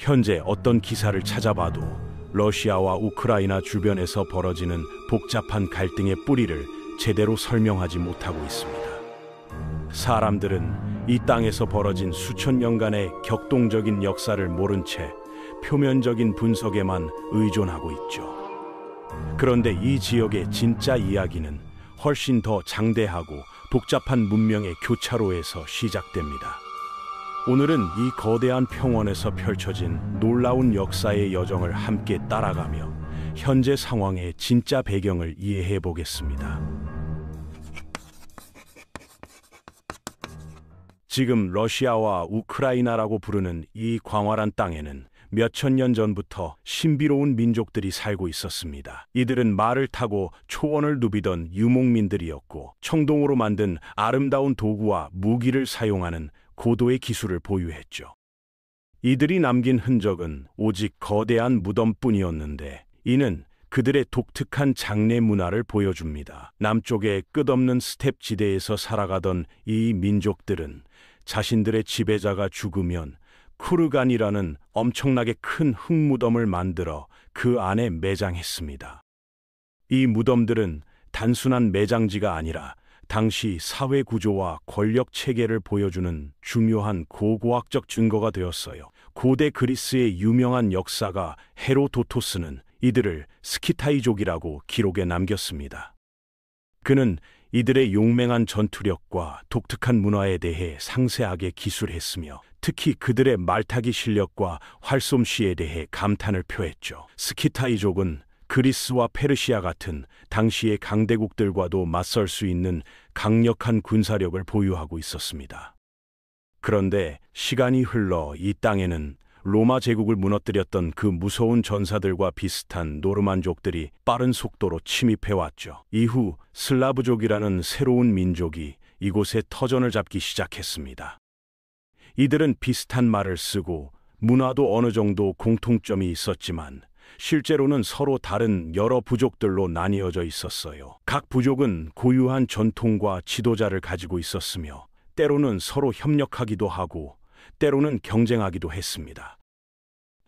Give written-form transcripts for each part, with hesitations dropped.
현재 어떤 기사를 찾아봐도 러시아와 우크라이나 주변에서 벌어지는 복잡한 갈등의 뿌리를 제대로 설명하지 못하고 있습니다. 사람들은 이 땅에서 벌어진 수천 년간의 격동적인 역사를 모른 채 표면적인 분석에만 의존하고 있죠. 그런데 이 지역의 진짜 이야기는 훨씬 더 장대하고 복잡한 문명의 교차로에서 시작됩니다. 오늘은 이 거대한 평원에서 펼쳐진 놀라운 역사의 여정을 함께 따라가며 현재 상황의 진짜 배경을 이해해 보겠습니다. 지금 러시아와 우크라이나라고 부르는 이 광활한 땅에는 몇천 년 전부터 신비로운 민족들이 살고 있었습니다. 이들은 말을 타고 초원을 누비던 유목민들이었고 청동으로 만든 아름다운 도구와 무기를 사용하는 고도의 기술을 보유했죠. 이들이 남긴 흔적은 오직 거대한 무덤뿐이었는데 이는 그들의 독특한 장례 문화를 보여줍니다. 남쪽의 끝없는 스텝 지대에서 살아가던 이 민족들은 자신들의 지배자가 죽으면 쿠르간이라는 엄청나게 큰 흙무덤을 만들어 그 안에 매장했습니다. 이 무덤들은 단순한 매장지가 아니라 당시 사회 구조와 권력 체계를 보여주는 중요한 고고학적 증거가 되었어요. 고대 그리스의 유명한 역사가 헤로도토스는 이들을 스키타이족이라고 기록에 남겼습니다. 그는 이들의 용맹한 전투력과 독특한 문화에 대해 상세하게 기술했으며 특히 그들의 말타기 실력과 활솜씨에 대해 감탄을 표했죠. 스키타이족은 그리스와 페르시아 같은 당시의 강대국들과도 맞설 수 있는 강력한 군사력을 보유하고 있었습니다. 그런데 시간이 흘러 이 땅에는 로마 제국을 무너뜨렸던 그 무서운 전사들과 비슷한 노르만족들이 빠른 속도로 침입해왔죠. 이후 슬라브족이라는 새로운 민족이 이곳에 터전을 잡기 시작했습니다. 이들은 비슷한 말을 쓰고 문화도 어느 정도 공통점이 있었지만 실제로는 서로 다른 여러 부족들로 나뉘어져 있었어요. 각 부족은 고유한 전통과 지도자를 가지고 있었으며 때로는 서로 협력하기도 하고 때로는 경쟁하기도 했습니다.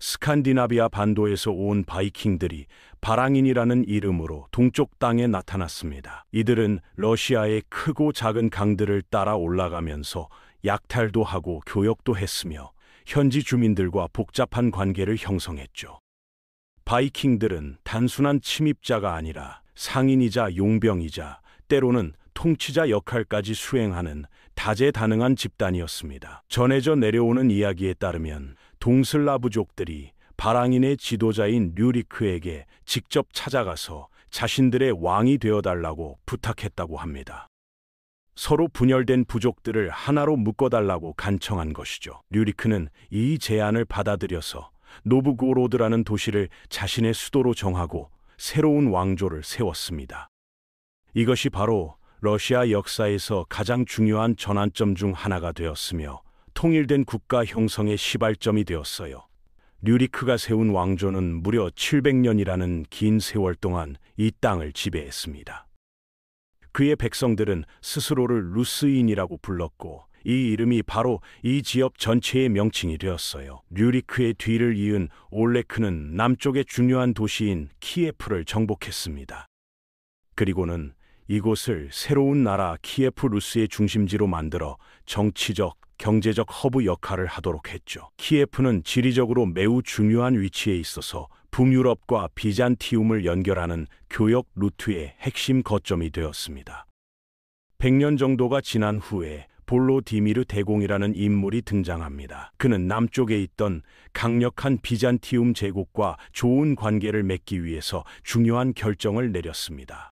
스칸디나비아 반도에서 온 바이킹들이 바랑인이라는 이름으로 동쪽 땅에 나타났습니다. 이들은 러시아의 크고 작은 강들을 따라 올라가면서 약탈도 하고 교역도 했으며 현지 주민들과 복잡한 관계를 형성했죠. 바이킹들은 단순한 침입자가 아니라 상인이자 용병이자 때로는 통치자 역할까지 수행하는 다재다능한 집단이었습니다. 전해져 내려오는 이야기에 따르면 동슬라브족들이 바랑인의 지도자인 류리크에게 직접 찾아가서 자신들의 왕이 되어달라고 부탁했다고 합니다. 서로 분열된 부족들을 하나로 묶어달라고 간청한 것이죠. 류리크는 이 제안을 받아들여서 노브고로드라는 도시를 자신의 수도로 정하고 새로운 왕조를 세웠습니다. 이것이 바로 러시아 역사에서 가장 중요한 전환점 중 하나가 되었으며 통일된 국가 형성의 시발점이 되었어요. 류리크가 세운 왕조는 무려 700년이라는 긴 세월 동안 이 땅을 지배했습니다. 그의 백성들은 스스로를 루스인이라고 불렀고 이 이름이 바로 이 지역 전체의 명칭이 되었어요. 류리크의 뒤를 이은 올레크는 남쪽의 중요한 도시인 키예프를 정복했습니다. 그리고는 이곳을 새로운 나라 키예프 루스의 중심지로 만들어 정치적, 경제적 허브 역할을 하도록 했죠. 키예프는 지리적으로 매우 중요한 위치에 있어서 북유럽과 비잔티움을 연결하는 교역 루트의 핵심 거점이 되었습니다. 100년 정도가 지난 후에 볼로디미르 대공이라는 인물이 등장합니다. 그는 남쪽에 있던 강력한 비잔티움 제국과 좋은 관계를 맺기 위해서 중요한 결정을 내렸습니다.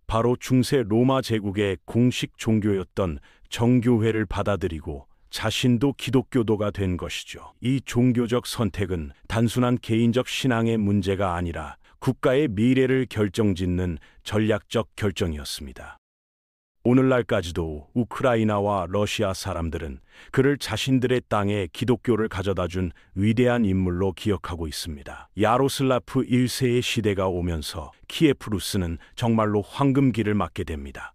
바로 중세 로마 제국의 공식 종교였던 정교회를 받아들이고 자신도 기독교도가 된 것이죠. 이 종교적 선택은 단순한 개인적 신앙의 문제가 아니라 국가의 미래를 결정짓는 전략적 결정이었습니다. 오늘날까지도 우크라이나와 러시아 사람들은 그를 자신들의 땅에 기독교를 가져다 준 위대한 인물로 기억하고 있습니다. 야로슬라프 1세의 시대가 오면서 키예프 루스는 정말로 황금기를 맞게 됩니다.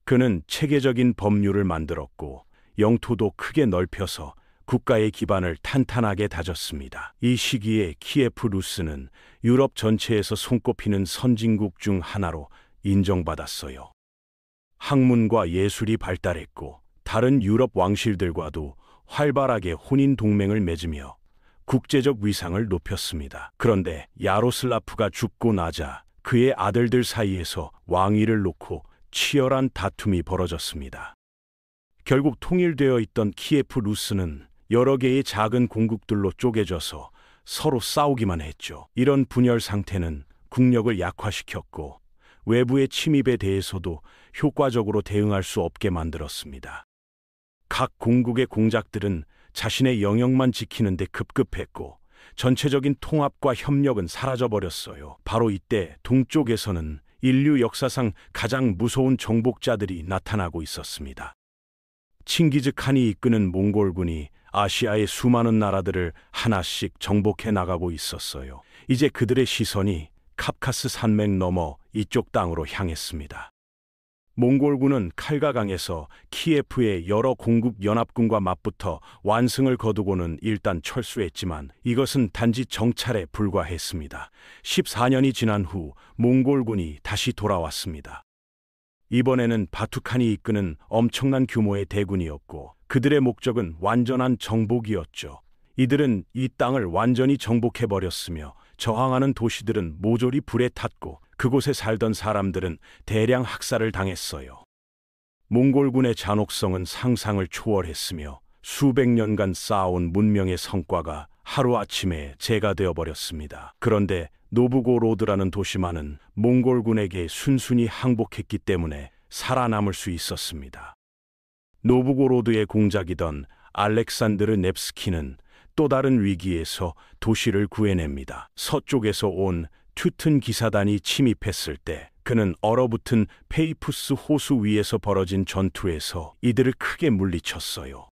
그는 체계적인 법률을 만들었고 영토도 크게 넓혀서 국가의 기반을 탄탄하게 다졌습니다. 이 시기에 키예프 루스는 유럽 전체에서 손꼽히는 선진국 중 하나로 인정받았어요. 학문과 예술이 발달했고 다른 유럽 왕실들과도 활발하게 혼인 동맹을 맺으며 국제적 위상을 높였습니다. 그런데 야로슬라프가 죽고 나자 그의 아들들 사이에서 왕위를 놓고 치열한 다툼이 벌어졌습니다. 결국 통일되어 있던 키예프 루스는 여러 개의 작은 공국들로 쪼개져서 서로 싸우기만 했죠. 이런 분열 상태는 국력을 약화시켰고 외부의 침입에 대해서도 효과적으로 대응할 수 없게 만들었습니다. 각 공국의 공작들은 자신의 영역만 지키는 데 급급했고 전체적인 통합과 협력은 사라져버렸어요. 바로 이때 동쪽에서는 인류 역사상 가장 무서운 정복자들이 나타나고 있었습니다. 칭기즈 칸이 이끄는 몽골군이 아시아의 수많은 나라들을 하나씩 정복해 나가고 있었어요. 이제 그들의 시선이 카프카스 산맥 너머 이쪽 땅으로 향했습니다. 몽골군은 칼가강에서 키예프의 여러 공국 연합군과 맞붙어 완승을 거두고는 일단 철수했지만 이것은 단지 정찰에 불과했습니다. 14년이 지난 후 몽골군이 다시 돌아왔습니다. 이번에는 바투칸이 이끄는 엄청난 규모의 대군이었고 그들의 목적은 완전한 정복이었죠. 이들은 이 땅을 완전히 정복해버렸으며 저항하는 도시들은 모조리 불에 탔고 그곳에 살던 사람들은 대량 학살을 당했어요. 몽골군의 잔혹성은 상상을 초월했으며 수백 년간 쌓아온 문명의 성과가 하루아침에 재가 되어버렸습니다. 그런데 노브고로드라는 도시만은 몽골군에게 순순히 항복했기 때문에 살아남을 수 있었습니다. 노브고로드의 공작이던 알렉산드르 넵스키는 또 다른 위기에서 도시를 구해냅니다. 서쪽에서 온 튜튼 기사단이 침입했을 때 그는 얼어붙은 페이푸스 호수 위에서 벌어진 전투에서 이들을 크게 물리쳤어요.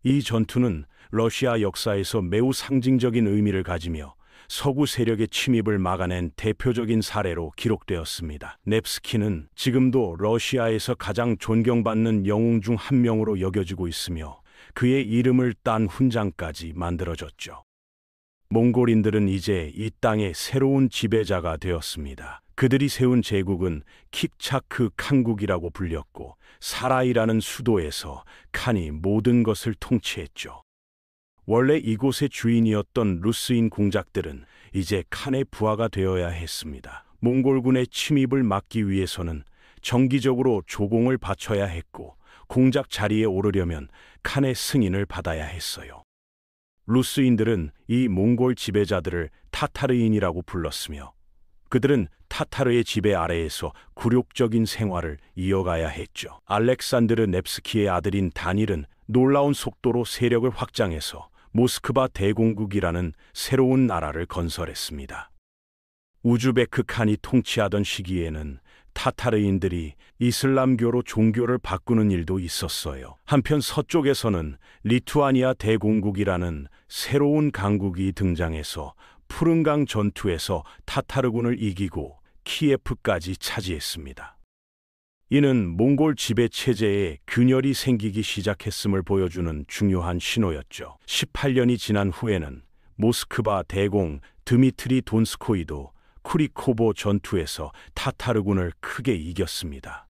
이 전투는 러시아 역사에서 매우 상징적인 의미를 가지며 서구 세력의 침입을 막아낸 대표적인 사례로 기록되었습니다. 넵스키는 지금도 러시아에서 가장 존경받는 영웅 중 한 명으로 여겨지고 있으며 그의 이름을 딴 훈장까지 만들어졌죠. 몽골인들은 이제 이 땅의 새로운 지배자가 되었습니다. 그들이 세운 제국은 킥차크 칸국이라고 불렸고 사라이라는 수도에서 칸이 모든 것을 통치했죠. 원래 이곳의 주인이었던 루스인 공작들은 이제 칸의 부하가 되어야 했습니다. 몽골군의 침입을 막기 위해서는 정기적으로 조공을 바쳐야 했고 공작 자리에 오르려면 칸의 승인을 받아야 했어요. 루스인들은 이 몽골 지배자들을 타타르인이라고 불렀으며 그들은 타타르의 지배 아래에서 굴욕적인 생활을 이어가야 했죠. 알렉산드르 넵스키의 아들인 다닐은 놀라운 속도로 세력을 확장해서 모스크바 대공국이라는 새로운 나라를 건설했습니다. 우즈베크 칸이 통치하던 시기에는 타타르인들이 이슬람교로 종교를 바꾸는 일도 있었어요. 한편 서쪽에서는 리투아니아 대공국이라는 새로운 강국이 등장해서 푸른강 전투에서 타타르군을 이기고 키예프까지 차지했습니다. 이는 몽골 지배 체제에 균열이 생기기 시작했음을 보여주는 중요한 신호였죠. 18년이 지난 후에는 모스크바 대공 드미트리 돈스코이도 쿠리코보 전투에서 타타르군을 크게 이겼습니다.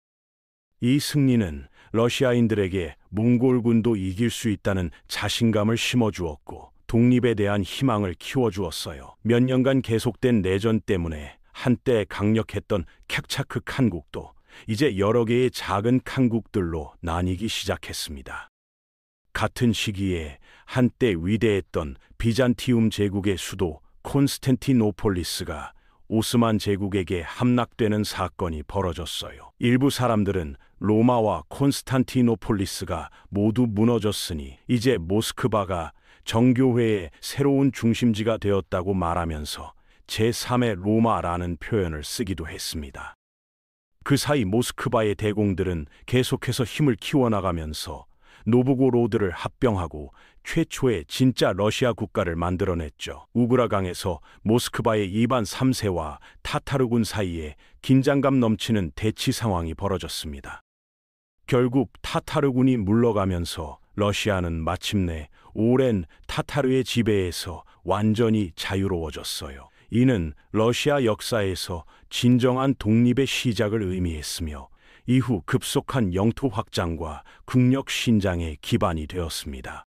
이 승리는 러시아인들에게 몽골군도 이길 수 있다는 자신감을 심어주었고 독립에 대한 희망을 키워주었어요. 몇 년간 계속된 내전 때문에 한때 강력했던 캡차크 칸국도 이제 여러 개의 작은 칸국들로 나뉘기 시작했습니다. 같은 시기에 한때 위대했던 비잔티움 제국의 수도 콘스탄티노폴리스가 오스만 제국에게 함락되는 사건이 벌어졌어요. 일부 사람들은 로마와 콘스탄티노폴리스가 모두 무너졌으니 이제 모스크바가 정교회의 새로운 중심지가 되었다고 말하면서 제3의 로마라는 표현을 쓰기도 했습니다. 그 사이 모스크바의 대공들은 계속해서 힘을 키워나가면서 노브고로드를 합병하고 최초의 진짜 러시아 국가를 만들어냈죠. 우그라강에서 모스크바의 이반 3세와 타타르군 사이에 긴장감 넘치는 대치 상황이 벌어졌습니다. 결국 타타르군이 물러가면서 러시아는 마침내 오랜 타타르의 지배에서 완전히 자유로워졌어요. 이는 러시아 역사에서 진정한 독립의 시작을 의미했으며 이후 급속한 영토 확장과 국력 신장의 기반이 되었습니다.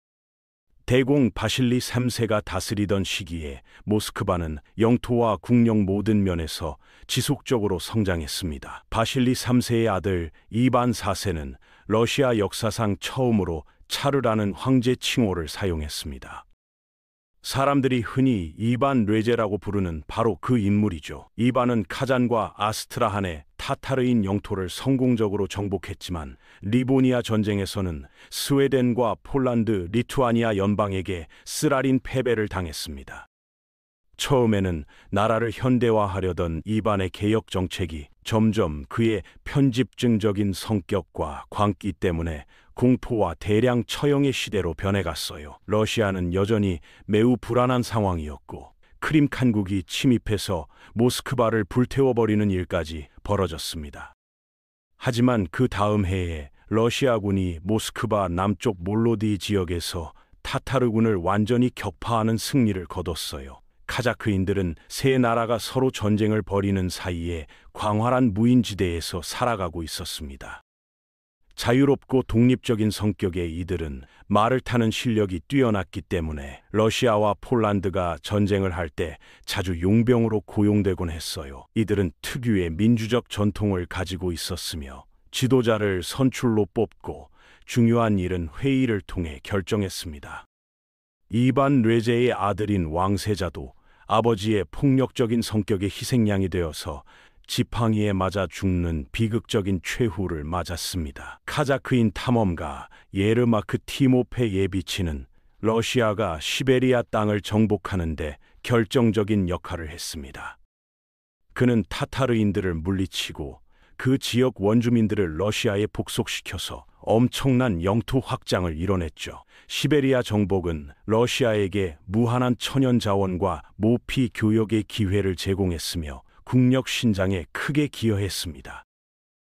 대공 바실리 3세가 다스리던 시기에 모스크바는 영토와 국력 모든 면에서 지속적으로 성장했습니다. 바실리 3세의 아들 이반 4세는 러시아 역사상 처음으로 차르라는 황제 칭호를 사용했습니다. 사람들이 흔히 이반 뇌제라고 부르는 바로 그 인물이죠. 이반은 카잔과 아스트라한의 타타르인 영토를 성공적으로 정복했지만 리보니아 전쟁에서는 스웨덴과 폴란드, 리투아니아 연방에게 쓰라린 패배를 당했습니다. 처음에는 나라를 현대화하려던 이반의 개혁 정책이 점점 그의 편집증적인 성격과 광기 때문에 공포와 대량 처형의 시대로 변해갔어요. 러시아는 여전히 매우 불안한 상황이었고 크림 칸국이 침입해서 모스크바를 불태워버리는 일까지 벌어졌습니다. 하지만 그 다음 해에 러시아군이 모스크바 남쪽 몰로디 지역에서 타타르군을 완전히 격파하는 승리를 거뒀어요. 카자크인들은 세 나라가 서로 전쟁을 벌이는 사이에 광활한 무인지대에서 살아가고 있었습니다. 자유롭고 독립적인 성격의 이들은 말을 타는 실력이 뛰어났기 때문에 러시아와 폴란드가 전쟁을 할 때 자주 용병으로 고용되곤 했어요. 이들은 특유의 민주적 전통을 가지고 있었으며 지도자를 선출로 뽑고 중요한 일은 회의를 통해 결정했습니다. 이반 뇌제의 아들인 왕세자도 아버지의 폭력적인 성격의 희생양이 되어서 지팡이에 맞아 죽는 비극적인 최후를 맞았습니다. 카자크인 탐험가 예르마크 티모페 예비치는 러시아가 시베리아 땅을 정복하는 데 결정적인 역할을 했습니다. 그는 타타르인들을 물리치고 그 지역 원주민들을 러시아에 복속시켜서 엄청난 영토 확장을 이뤄냈죠. 시베리아 정복은 러시아에게 무한한 천연 자원과 모피 교역의 기회를 제공했으며 국력 신장에 크게 기여했습니다.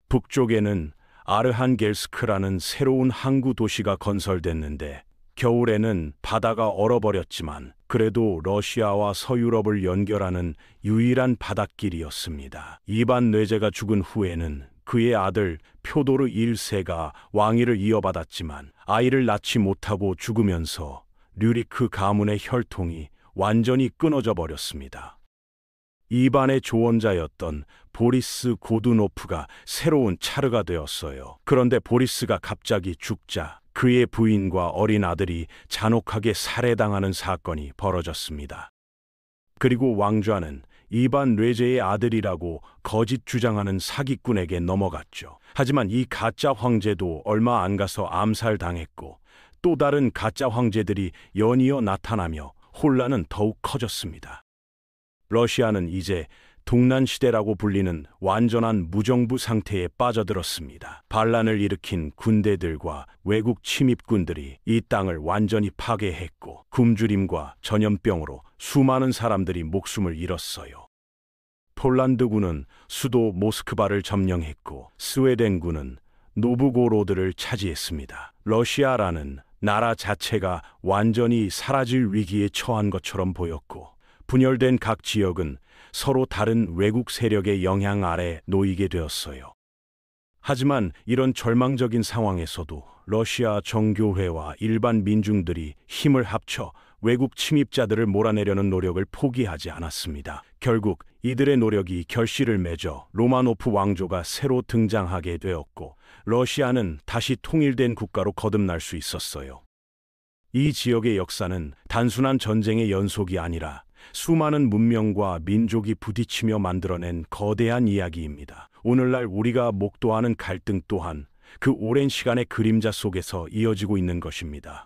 북쪽에는 아르한겔스크라는 새로운 항구 도시가 건설됐는데 겨울에는 바다가 얼어버렸지만 그래도 러시아와 서유럽을 연결하는 유일한 바닷길이었습니다. 이반 뇌제가 죽은 후에는 그의 아들 표도르 1세가 왕위를 이어받았지만 아이를 낳지 못하고 죽으면서 류리크 가문의 혈통이 완전히 끊어져 버렸습니다. 이반의 조언자였던 보리스 고두노프가 새로운 차르가 되었어요. 그런데 보리스가 갑자기 죽자 그의 부인과 어린 아들이 잔혹하게 살해당하는 사건이 벌어졌습니다. 그리고 왕좌는 이반 뇌제의 아들이라고 거짓 주장하는 사기꾼에게 넘어갔죠. 하지만 이 가짜 황제도 얼마 안 가서 암살당했고 또 다른 가짜 황제들이 연이어 나타나며 혼란은 더욱 커졌습니다. 러시아는 이제 동란시대라고 불리는 완전한 무정부 상태에 빠져들었습니다. 반란을 일으킨 군대들과 외국 침입군들이 이 땅을 완전히 파괴했고 굶주림과 전염병으로 수많은 사람들이 목숨을 잃었어요. 폴란드군은 수도 모스크바를 점령했고 스웨덴군은 노브고로드를 차지했습니다. 러시아라는 나라 자체가 완전히 사라질 위기에 처한 것처럼 보였고 분열된 각 지역은 서로 다른 외국 세력의 영향 아래 놓이게 되었어요. 하지만 이런 절망적인 상황에서도 러시아 정교회와 일반 민중들이 힘을 합쳐 외국 침입자들을 몰아내려는 노력을 포기하지 않았습니다. 결국 이들의 노력이 결실을 맺어 로마노프 왕조가 새로 등장하게 되었고 러시아는 다시 통일된 국가로 거듭날 수 있었어요. 이 지역의 역사는 단순한 전쟁의 연속이 아니라 수많은 문명과 민족이 부딪히며 만들어낸 거대한 이야기입니다. 오늘날 우리가 목도하는 갈등 또한 그 오랜 시간의 그림자 속에서 이어지고 있는 것입니다.